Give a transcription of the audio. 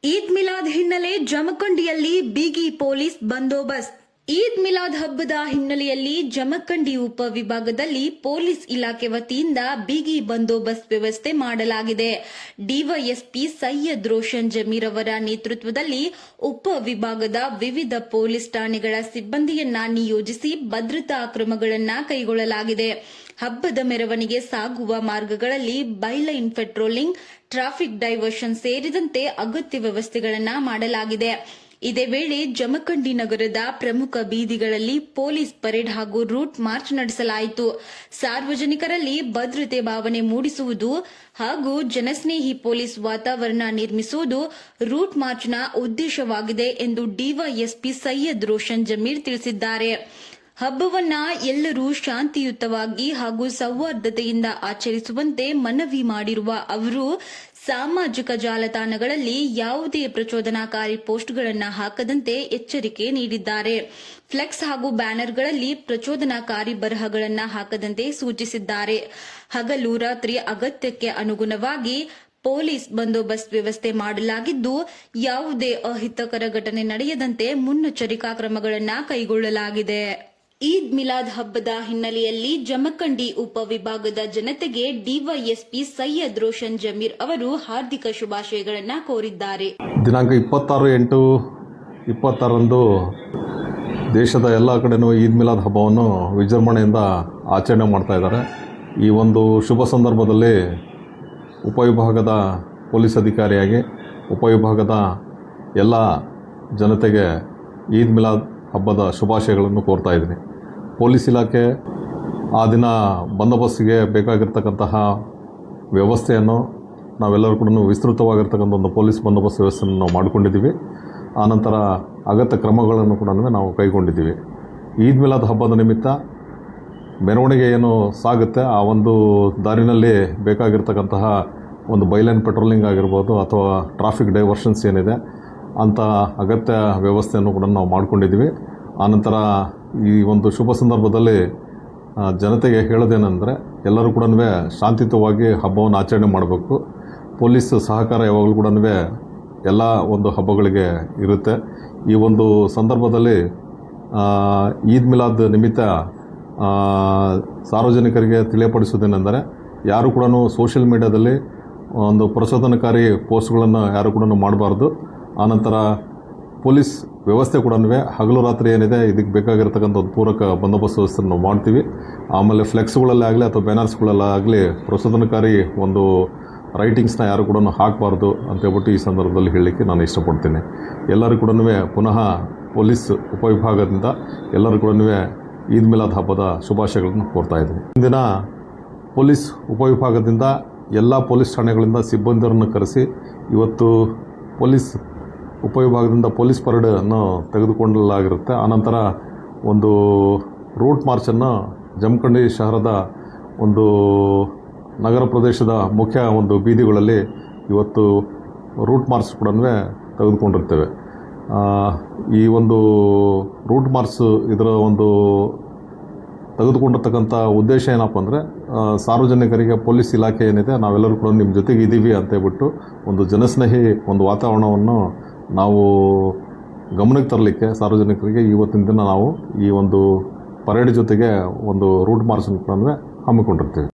ಈದ್ ಮಿಲಾದ್ ಹಿನ್ನೆಲೆ ಜಮಖಂಡಿಯಲ್ಲಿ ಬಿಗಿ ಪೊಲೀಸ್ ಬಂದೋಬಸ್ತ್. ಈದ್ ಮಿಲಾದ್ ಹಬ್ಬದ ಹಿನ್ನೆಲೆಯಲ್ಲಿ ಜಮಖಂಡಿ ಉಪವಿಭಾಗದಲ್ಲಿ ಪೊಲೀಸ್ ಇಲಾಖೆ ವತಿಯಿಂದ ಬಿಗಿ ಬಂದೋಬಸ್ತ್ ವ್ಯವಸ್ಥೆ ಮಾಡಲಾಗಿದೆ. ಡಿವೈಎಸ್ಪಿ ಸೈಯದ್ ರೋಷನ್ ಜಮೀರ್ ಅವರ ನೇತೃತ್ವದಲ್ಲಿ ಉಪವಿಭಾಗದ ವಿವಿಧ ಪೊಲೀಸ್ ಠಾಣೆಗಳ ಸಿಬ್ಬಂದಿಯನ್ನ ನಿಯೋಜಿಸಿ ಭದ್ರತಾ ಕ್ರಮಗಳನ್ನು ಕೈಗೊಳ್ಳಲಾಗಿದೆ. ಹಬ್ಬದ ಮೆರವಣಿಗೆ ಸಾಗುವ ಮಾರ್ಗಗಳಲ್ಲಿ ಬೈಲೈನ್ ಪೆಟ್ರೋಲಿಂಗ್, ಟ್ರಾಫಿಕ್ ಡೈವರ್ಷನ್ ಸೇರಿದಂತೆ ಅಗತ್ಯ ವ್ಯವಸ್ಥೆಗಳನ್ನು ಮಾಡಲಾಗಿದೆ. ಇದೇ ವೇಳೆ ಜಮಖಂಡಿ ನಗರದ ಪ್ರಮುಖ ಬೀದಿಗಳಲ್ಲಿ ಪೊಲೀಸ್ ಪರೇಡ್ ಹಾಗೂ ರೂಟ್ ಮಾರ್ಚ್ ನಡೆಸಲಾಯಿತು. ಸಾರ್ವಜನಿಕರಲ್ಲಿ ಭದ್ರತೆ ಭಾವನೆ ಮೂಡಿಸುವುದು ಹಾಗೂ ಜನಸ್ನೇಹಿ ಪೊಲೀಸ್ ವಾತಾವರಣ ನಿರ್ಮಿಸುವುದು ರೂಟ್ ಮಾರ್ಚ್ನ ಉದ್ದೇಶವಾಗಿದೆ ಎಂದು ಡಿವೈಎಸ್ಪಿ ಸೈಯದ್ ರೋಷನ್ ಜಮೀರ್ ತಿಳಿಸಿದ್ದಾರೆ. ಹಬ್ಬವನ್ನ ಎಲ್ಲರೂ ಶಾಂತಿಯುತವಾಗಿ ಹಾಗೂ ಸೌಹಾರ್ದತೆಯಿಂದ ಆಚರಿಸುವಂತೆ ಮನವಿ ಮಾಡಿರುವ ಅವರು ಸಾಮಾಜಿಕ ಜಾಲತಾಣಗಳಲ್ಲಿ ಯಾವುದೇ ಪ್ರಚೋದನಾಕಾರಿ ಪೋಸ್ಟ್ಗಳನ್ನು ಹಾಕದಂತೆ ಎಚ್ಚರಿಕೆ ನೀಡಿದ್ದಾರೆ. ಫ್ಲೆಕ್ಸ್ ಹಾಗೂ ಬ್ಯಾನರ್ಗಳಲ್ಲಿ ಪ್ರಚೋದನಾಕಾರಿ ಬರಹಗಳನ್ನು ಹಾಕದಂತೆ ಸೂಚಿಸಿದ್ದಾರೆ. ಹಗಲು ರಾತ್ರಿ ಅಗತ್ಯಕ್ಕೆ ಅನುಗುಣವಾಗಿ ಪೊಲೀಸ್ ಬಂದೋಬಸ್ತ್ ವ್ಯವಸ್ಥೆ ಮಾಡಲಾಗಿದ್ದು, ಯಾವುದೇ ಅಹಿತಕರ ಘಟನೆ ನಡೆಯದಂತೆ ಮುನ್ನೆಚ್ಚರಿಕಾ ಕ್ರಮಗಳನ್ನು ಕೈಗೊಳ್ಳಲಾಗಿದೆ. ಈದ್ ಮಿಲಾದ್ ಹಬ್ಬದ ಹಿನ್ನೆಲೆಯಲ್ಲಿ ಜಮಖಂಡಿ ಉಪವಿಭಾಗದ ಜನತೆಗೆ ಡಿವೈಎಸ್ಪಿ ಸೈಯದ್ ರೋಷನ್ ಜಮೀರ್ ಅವರು ಹಾರ್ದಿಕ ಶುಭಾಶಯಗಳನ್ನು ಕೋರಿದ್ದಾರೆ. ದಿನಾಂಕ 26/8/26ರಂದು ದೇಶದ ಎಲ್ಲ ಕಡೆನೂ ಈದ್ ಮಿಲಾದ್ ಹಬ್ಬವನ್ನು ವಿಜೃಂಭಣೆಯಿಂದ ಆಚರಣೆ ಮಾಡ್ತಾ ಇದ್ದಾರೆ. ಈ ಒಂದು ಶುಭ ಸಂದರ್ಭದಲ್ಲಿ ಉಪವಿಭಾಗದ ಪೊಲೀಸ್ ಅಧಿಕಾರಿಯಾಗಿ ಉಪವಿಭಾಗದ ಎಲ್ಲ ಜನತೆಗೆ ಈದ್ ಮಿಲಾದ್ ಹಬ್ಬದ ಶುಭಾಶಯಗಳನ್ನು ಕೋರ್ತಾ ಇದ್ದೀನಿ. ಪೊಲೀಸ್ ಇಲಾಖೆ ಆ ದಿನ ಬಂದೋಬಸ್ತಿಗೆ ಬೇಕಾಗಿರ್ತಕ್ಕಂತಹ ವ್ಯವಸ್ಥೆಯನ್ನು ನಾವೆಲ್ಲರೂ ಕೂಡ ವಿಸ್ತೃತವಾಗಿರ್ತಕ್ಕಂಥ ಒಂದು ಪೊಲೀಸ್ ಬಂದೋಬಸ್ತ್ ವ್ಯವಸ್ಥೆಯನ್ನು ನಾವು ಮಾಡಿಕೊಂಡಿದ್ದೀವಿ. ಆನಂತರ ಅಗತ್ಯ ಕ್ರಮಗಳನ್ನು ಕೂಡ ನಾವು ಕೈಗೊಂಡಿದ್ದೀವಿ. ಈದ್ ಮಿಲಾದ್ ಹಬ್ಬದ ನಿಮಿತ್ತ ಮೆರವಣಿಗೆ ಏನು ಸಾಗುತ್ತೆ ಆ ಒಂದು ದಾರಿನಲ್ಲಿ ಬೇಕಾಗಿರ್ತಕ್ಕಂತಹ ಒಂದು ಬೈಲೈನ್ ಪೆಟ್ರೋಲಿಂಗ್ ಆಗಿರ್ಬೋದು ಅಥವಾ ಟ್ರಾಫಿಕ್ ಡೈವರ್ಷನ್ಸ್ ಏನಿದೆ ಅಂಥ ಅಗತ್ಯ ವ್ಯವಸ್ಥೆಯನ್ನು ಕೂಡ ನಾವು ಮಾಡಿಕೊಂಡಿದ್ದೀವಿ. ಆನಂತರ ಈ ಒಂದು ಶುಭ ಸಂದರ್ಭದಲ್ಲಿ ಜನತೆಗೆ ಹೇಳೋದೇನೆಂದರೆ ಎಲ್ಲರೂ ಕೂಡ ಶಾಂತಿಯುತವಾಗಿ ಹಬ್ಬವನ್ನು ಆಚರಣೆ ಮಾಡಬೇಕು. ಪೊಲೀಸ್ ಸಹಕಾರ ಯಾವಾಗಲೂ ಕೂಡ ಎಲ್ಲ ಒಂದು ಹಬ್ಬಗಳಿಗೆ ಇರುತ್ತೆ. ಈ ಒಂದು ಸಂದರ್ಭದಲ್ಲಿ ಈದ್ ಮಿಲಾದ್ ನಿಮಿತ್ತ ಸಾರ್ವಜನಿಕರಿಗೆ ತಿಳಿಯಪಡಿಸುವುದೇನೆಂದರೆ ಯಾರು ಕೂಡ ಸೋಷಿಯಲ್ ಮೀಡಿಯಾದಲ್ಲಿ ಒಂದು ಪ್ರಚೋದನಕಾರಿ ಪೋಸ್ಟ್ಗಳನ್ನು ಯಾರು ಕೂಡ ಮಾಡಬಾರ್ದು. ಆನಂತರ ಪೊಲೀಸ್ ವ್ಯವಸ್ಥೆ ಕೂಡ ಹಗಲು ರಾತ್ರಿ ಏನಿದೆ ಇದಕ್ಕೆ ಬೇಕಾಗಿರ್ತಕ್ಕಂಥ ಒಂದು ಪೂರಕ ಬಂದೋಬಸ್ತ್ ವ್ಯವಸ್ಥೆಯನ್ನು ನಾವು ಮಾಡ್ತೀವಿ. ಆಮೇಲೆ ಫ್ಲೆಕ್ಸ್ಗಳಲ್ಲೇ ಆಗಲಿ ಅಥವಾ ಬ್ಯಾನರ್ಸ್ಗಳಲ್ಲಾಗಲಿ ಪ್ರಚೋದನಕಾರಿ ಒಂದು ರೈಟಿಂಗ್ಸ್ನ ಯಾರು ಕೂಡ ಹಾಕಬಾರ್ದು ಅಂತೇಳ್ಬಿಟ್ಟು ಈ ಸಂದರ್ಭದಲ್ಲಿ ಹೇಳಲಿಕ್ಕೆ ನಾನು ಇಷ್ಟಪಡ್ತೀನಿ. ಎಲ್ಲರೂ ಕೂಡ ಪುನಃ ಪೊಲೀಸ್ ಉಪವಿಭಾಗದಿಂದ ಎಲ್ಲರೂ ಕೂಡ ಈದ್ ಮಿಲಾದ್ ಹಬ್ಬದ ಶುಭಾಶಯಗಳನ್ನು ಕೋರ್ತಾ ಇದ್ದೀನಿ. ಇಂದಿನ ಪೊಲೀಸ್ ಉಪವಿಭಾಗದಿಂದ ಎಲ್ಲ ಪೊಲೀಸ್ ಠಾಣೆಗಳಿಂದ ಸಿಬ್ಬಂದಿಯರನ್ನು ಕರೆಸಿ ಇವತ್ತು ಪೊಲೀಸ್ ಉಪವಿಭಾಗದಿಂದ ಪೊಲೀಸ್ ಪರೇಡನ್ನು ತೆಗೆದುಕೊಳ್ಳಲಾಗಿರುತ್ತೆ. ಆನಂತರ ಒಂದು ರೂಟ್ ಮಾರ್ಚನ್ನು ಜಮಖಂಡಿ ಶಹರದ ಒಂದು ನಗರ ಪ್ರದೇಶದ ಮುಖ್ಯ ಒಂದು ಬೀದಿಗಳಲ್ಲಿ ಇವತ್ತು ರೂಟ್ ಮಾರ್ಚ್ ಕೂಡ ತೆಗೆದುಕೊಂಡಿರ್ತೇವೆ. ಈ ಒಂದು ರೂಟ್ ಮಾರ್ಚ್ ಇದರ ಒಂದು ತೆಗೆದುಕೊಂಡಿರ್ತಕ್ಕಂಥ ಉದ್ದೇಶ ಏನಪ್ಪ ಅಂದರೆ ಸಾರ್ವಜನಿಕರಿಗೆ ಪೊಲೀಸ್ ಇಲಾಖೆ ಏನಿದೆ ನಾವೆಲ್ಲರೂ ಕೂಡ ನಿಮ್ಮ ಜೊತೆಗೆ ಇದ್ದೀವಿ ಅಂತೇಳ್ಬಿಟ್ಟು ಒಂದು ಜನಸ್ನೇಹಿ ಒಂದು ವಾತಾವರಣವನ್ನು ನಾವು ಗಮನಕ್ಕೆ ತರಲಿಕ್ಕೆ ಸಾರ್ವಜನಿಕರಿಗೆ ಇವತ್ತಿನ ದಿನ ನಾವು ಈ ಒಂದು ಪರೇಡ್ ಜೊತೆಗೆ ಒಂದು ರೂಟ್ ಮಾರ್ಚನ್ನು ಕೂಡ ಹಮ್ಮಿಕೊಂಡಿರ್ತೀವಿ.